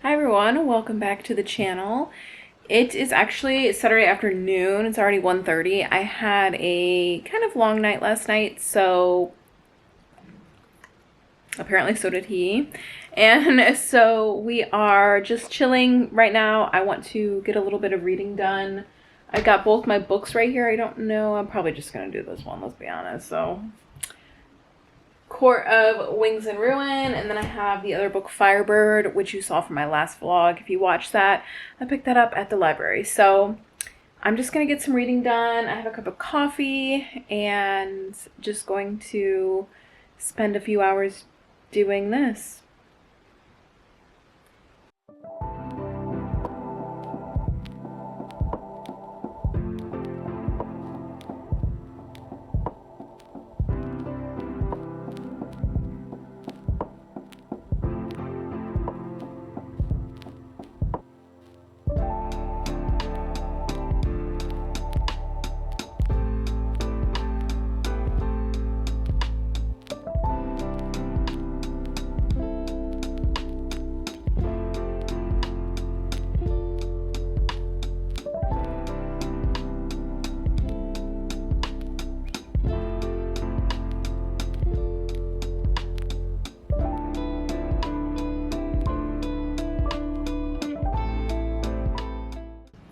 Hi everyone, welcome back to the channel. It is actually Saturday afternoon. It's already 1:30. I had a kind of long night last night, so apparently so did he. And so we are just chilling right now. I want to get a little bit of reading done. I got both my books right here. I don't know. I'm probably just going to do this one, let's be honest. So Court of Wings and Ruin, and then I have the other book, Firebird, which you saw from my last vlog. If you watched that, I picked that up at the library. So I'm just gonna get some reading done. I have a cup of coffee and just going to spend a few hours doing this.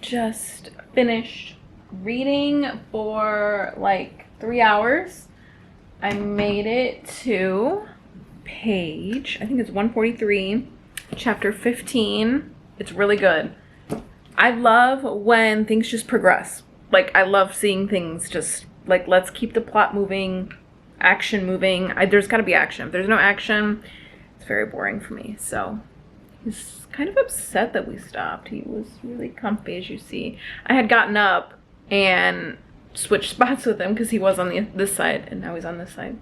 Just finished reading for like 3 hours. I made it to page, I think it's 143, chapter 15. It's really good. I love when things just progress. Like, I love seeing things just, like, let's keep the plot moving, action moving. There's gotta be action. If there's no action, it's very boring for me. So he's kind of upset that we stopped. He was really comfy, as you see. I had gotten up and switched spots with him because he was on this side and now he's on this side.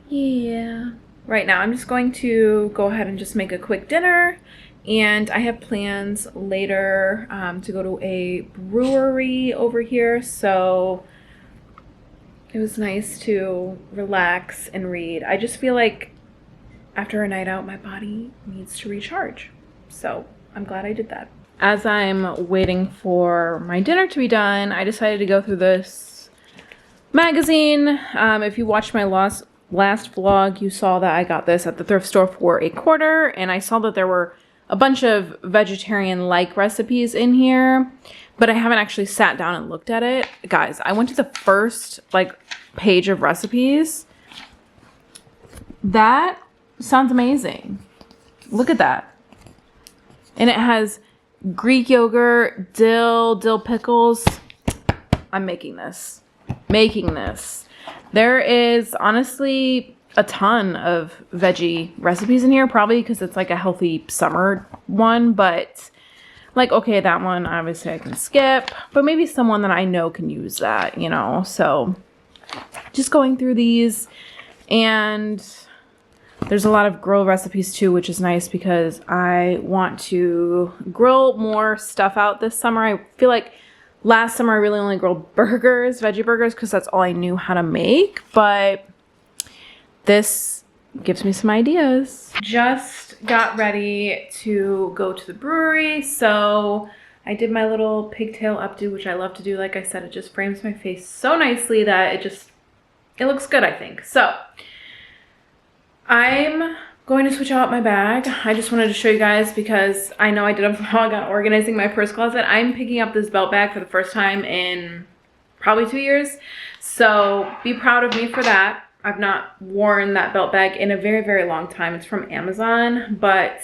Yeah. Right now I'm just going to go ahead and just make a quick dinner, and I have plans later to go to a brewery over here, so it was nice to relax and read. I just feel like after a night out, my body needs to recharge. So I'm glad I did that. As I'm waiting for my dinner to be done, I decided to go through this magazine. If you watched my last vlog, you saw that I got this at the thrift store for $1.25, and I saw that there were a bunch of vegetarian-like recipes in here, but I haven't actually sat down and looked at it. Guys, I went to the first page of recipes. That sounds amazing. Look at that. And it has Greek yogurt, dill pickles. I'm making this. There is honestly a ton of veggie recipes in here, probably because it's like a healthy summer one, but okay, that one obviously I can skip, but maybe someone that I know can use that, you know. So just going through these, and there's a lot of grill recipes too, which is nice because I want to grill more stuff out this summer. I feel like last summer I really only grilled burgers, veggie burgers, because that's all I knew how to make, but this gives me some ideas. Just got ready to go to the brewery, so I did my little pigtail updo, which I love to do. Like I said, it just frames my face so nicely that it looks good, I think. So I'm going to switch out my bag. I just wanted to show you guys because I know I did a vlog on organizing my purse closet. I'm picking up this belt bag for the first time in probably 2 years. So be proud of me for that. I've not worn that belt bag in a very, very long time. It's from Amazon, but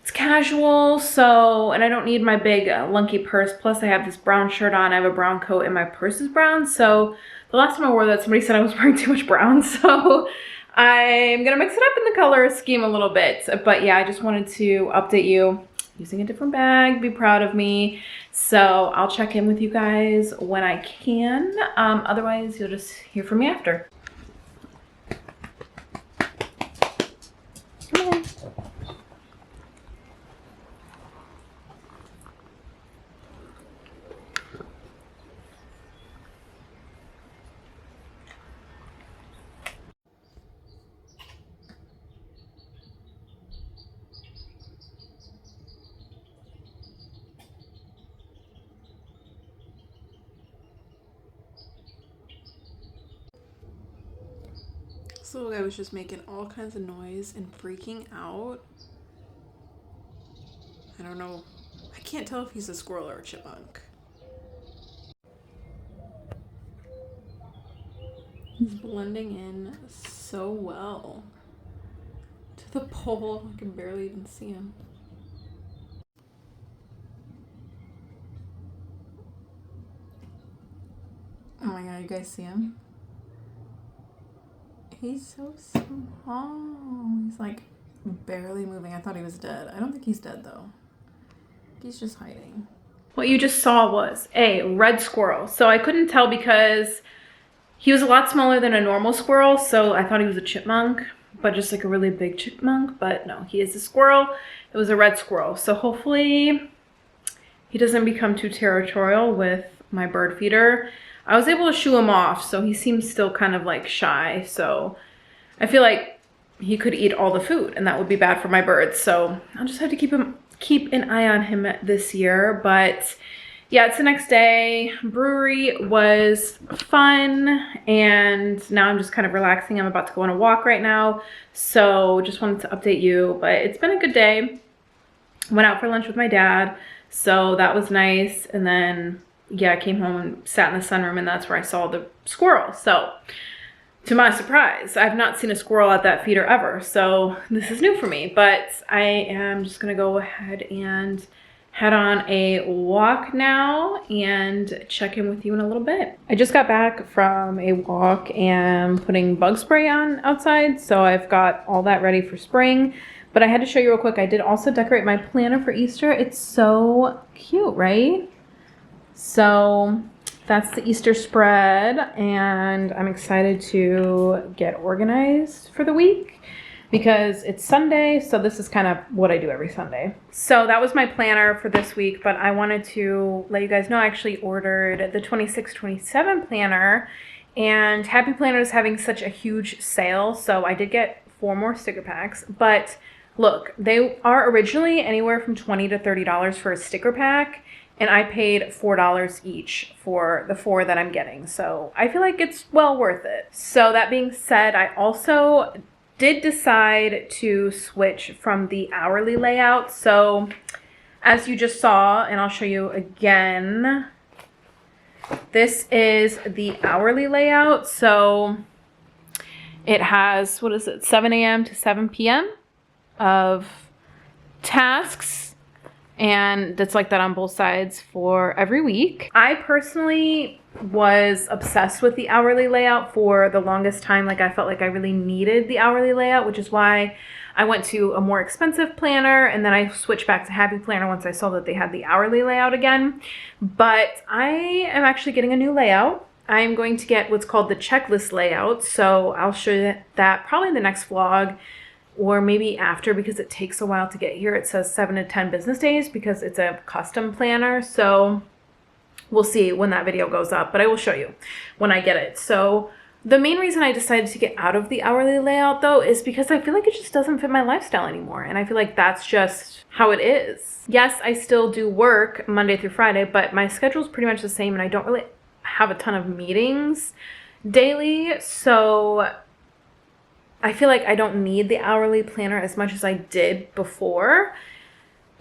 it's casual, so, and I don't need my big lunky purse. Plus I have this brown shirt on. I have a brown coat and my purse is brown. So the last time I wore that, somebody said I was wearing too much brown. So I'm gonna mix it up in the color scheme a little bit. But yeah, I just wanted to update you using a different bag. Be proud of me. So I'll check in with you guys when I can. Otherwise, you'll just hear from me after. Come on. This little guy was just making all kinds of noise and freaking out. I don't know. I can't tell if he's a squirrel or a chipmunk. He's blending in so well to the pole. I can barely even see him. Oh my god, you guys see him? He's so small. He's like barely moving. I thought he was dead. I don't think he's dead though. He's just hiding. What you just saw was a red squirrel. So I couldn't tell because he was a lot smaller than a normal squirrel. So I thought he was a chipmunk, but just like a really big chipmunk. But no, he is a squirrel. It was a red squirrel. So hopefully he doesn't become too territorial with my bird feeder. I was able to shoo him off, so he seems still kind of like shy. So I feel like he could eat all the food and that would be bad for my birds. So I'll just have to keep an eye on him this year. But yeah, it's the next day. Brewery was fun and now I'm just kind of relaxing. I'm about to go on a walk right now. So just wanted to update you, but it's been a good day. Went out for lunch with my dad, so that was nice. And then yeah, I came home and sat in the sunroom and that's where I saw the squirrel. So to my surprise, I've not seen a squirrel at that feeder ever. So this is new for me, but I am just gonna go ahead and head on a walk now and check in with you in a little bit. I just got back from a walk and putting bug spray on outside. So I've got all that ready for spring, but I had to show you real quick. I did also decorate my planter for Easter. It's so cute, right? So that's the Easter spread and I'm excited to get organized for the week because it's Sunday. So this is kind of what I do every Sunday. So that was my planner for this week, but I wanted to let you guys know I actually ordered the 26-27 planner and Happy Planner is having such a huge sale. So I did get 4 more sticker packs, but look, they are originally anywhere from $20 to $30 for a sticker pack. And I paid $4 each for the 4 that I'm getting. So I feel like it's well worth it. So that being said, I also did decide to switch from the hourly layout. So as you just saw, and I'll show you again, this is the hourly layout. So it has, what is it, 7 a.m. to 7 p.m. of tasks. And it's like that on both sides for every week. I personally was obsessed with the hourly layout for the longest time. Like I felt like I really needed the hourly layout, which is why I went to a more expensive planner and then I switched back to Happy Planner once I saw that they had the hourly layout again. But I am actually getting a new layout. I'm going to get what's called the checklist layout. So I'll show you that probably in the next vlog, or maybe after because it takes a while to get here. It says 7 to 10 business days because it's a custom planner. So we'll see when that video goes up, but I will show you when I get it. So the main reason I decided to get out of the hourly layout though is because I feel like it just doesn't fit my lifestyle anymore. And I feel like that's just how it is. Yes, I still do work Monday through Friday, but my schedule is pretty much the same and I don't really have a ton of meetings daily. So I feel like I don't need the hourly planner as much as I did before.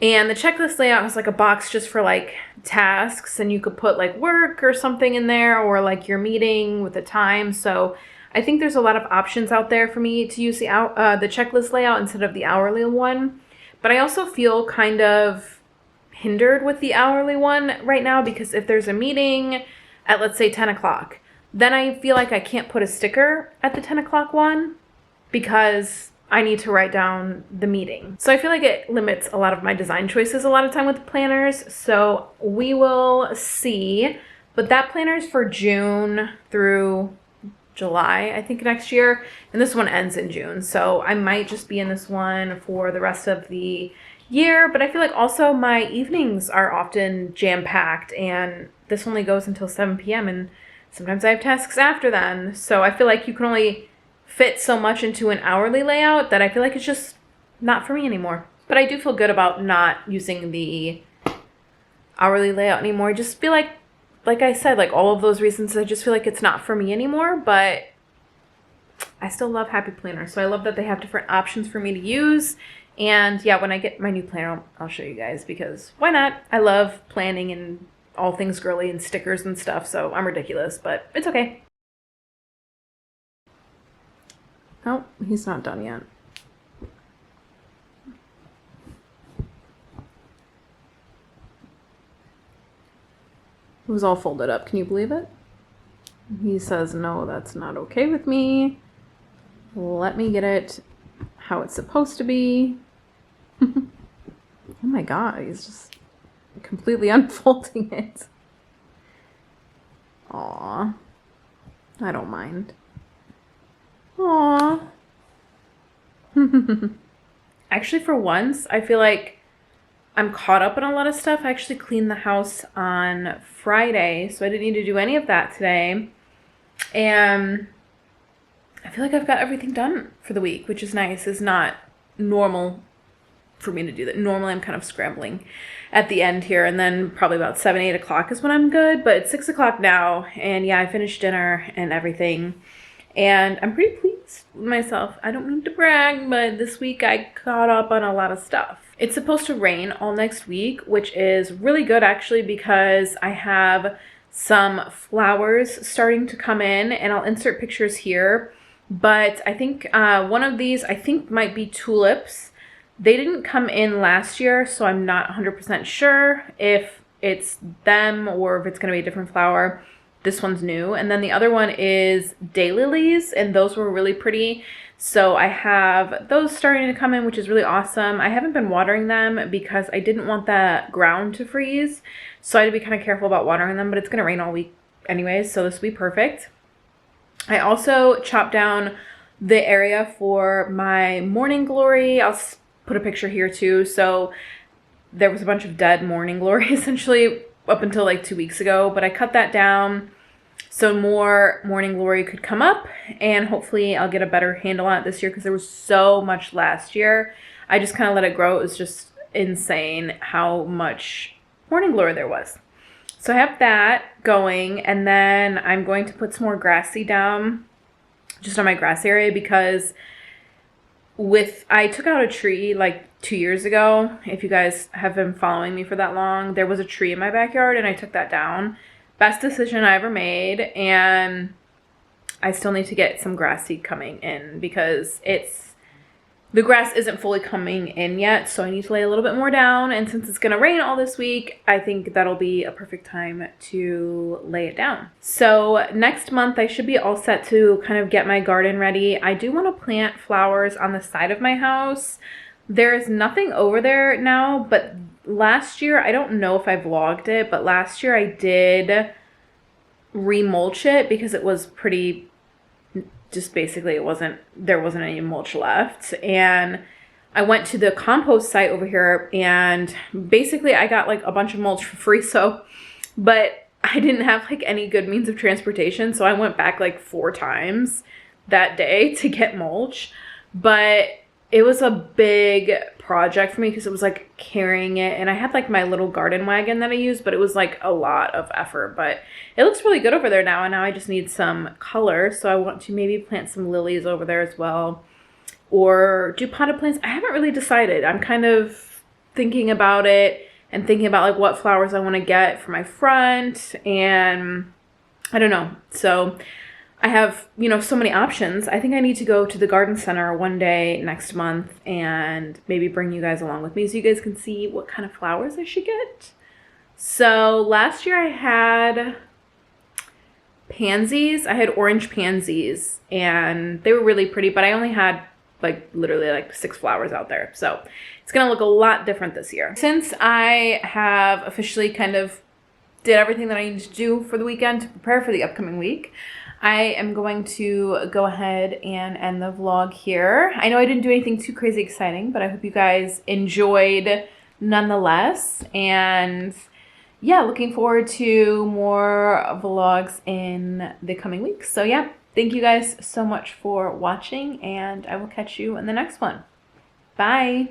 And the checklist layout has like a box just for like tasks and you could put like work or something in there or like your meeting with the time. So I think there's a lot of options out there for me to use the checklist layout instead of the hourly one. But I also feel kind of hindered with the hourly one right now because if there's a meeting at let's say 10 o'clock, then I feel like I can't put a sticker at the 10 o'clock one because I need to write down the meeting. So I feel like it limits a lot of my design choices a lot of time with planners. So we will see. But that planner is for June through July, I think next year. And this one ends in June. So I might just be in this one for the rest of the year. But I feel like also my evenings are often jam-packed and this only goes until 7 p.m. and sometimes I have tasks after then. So I feel like you can only fit so much into an hourly layout that I feel like it's just not for me anymore. But I do feel good about not using the hourly layout anymore. I just feel like I said, like all of those reasons, I just feel like it's not for me anymore. But I still love Happy Planner. So I love that they have different options for me to use. And yeah, when I get my new planner, I'll show you guys because why not? I love planning and all things girly and stickers and stuff. So I'm ridiculous, but it's okay. Oh, he's not done yet. It was all folded up. Can you believe it? He says, no, that's not okay with me. Let me get it how it's supposed to be. Oh my God, he's just completely unfolding it. Aw, I don't mind. Aw. Actually, for once, I feel like I'm caught up on a lot of stuff. I actually cleaned the house on Friday, so I didn't need to do any of that today. And I feel like I've got everything done for the week, which is nice. It's not normal for me to do that. Normally I'm kind of scrambling at the end here, and then probably about 7, 8 o'clock is when I'm good, but it's 6 o'clock now, and yeah, I finished dinner and everything, and I'm pretty pleased with myself. I don't mean to brag, but this week I caught up on a lot of stuff. It's supposed to rain all next week, which is really good actually, because I have some flowers starting to come in, and I'll insert pictures here, but I think one of these I think might be tulips. They didn't come in last year, so I'm not 100% sure if it's them or if it's going to be a different flower. This one's new. And then the other one is daylilies, and those were really pretty. So I have those starting to come in, which is really awesome. I haven't been watering them because I didn't want the ground to freeze. So I had to be kind of careful about watering them, but it's going to rain all week anyways, so this will be perfect. I also chopped down the area for my morning glory. I'll put a picture here too. So there was a bunch of dead morning glory essentially up until like 2 weeks ago, but I cut that down so more morning glory could come up, and hopefully I'll get a better handle on it this year because there was so much last year. I just kind of let it grow. It was just insane how much morning glory there was. So I have that going, and then I'm going to put some more grass seed down just on my grass area because I took out a tree like 2 years ago. If you guys have been following me for that long, there was a tree in my backyard and I took that down. Best decision I ever made, and I still need to get some grass seed coming in because the grass isn't fully coming in yet, so I need to lay a little bit more down, and since it's gonna rain all this week, I think that'll be a perfect time to lay it down. So next month I should be all set to kind of get my garden ready. I do want to plant flowers on the side of my house. There's nothing over there now, but last year, I don't know if I vlogged it, but last year I did remulch it because it was pretty, just basically there wasn't any mulch left. And I went to the compost site over here, and basically I got like a bunch of mulch for free, but I didn't have like any good means of transportation, so I went back like 4 times that day to get mulch. But it was a big project for me because it was like carrying it, and I had like my little garden wagon that I used, but it was like a lot of effort. But it looks really good over there now, and now I just need some color, so I want to maybe plant some lilies over there as well, or do potted plants. I haven't really decided. I'm kind of thinking about it and thinking about like what flowers I want to get for my front, and I don't know. So I have, so many options. I think I need to go to the garden center one day next month and maybe bring you guys along with me so you guys can see what kind of flowers I should get. So last year I had pansies. I had orange pansies, and they were really pretty, but I only had like literally like 6 flowers out there. So it's going to look a lot different this year. Since I have officially kind of did everything that I need to do for the weekend to prepare for the upcoming week, I am going to go ahead and end the vlog here. I know I didn't do anything too crazy exciting, but I hope you guys enjoyed nonetheless. And yeah, looking forward to more vlogs in the coming weeks. So yeah, thank you guys so much for watching, and I will catch you in the next one. Bye.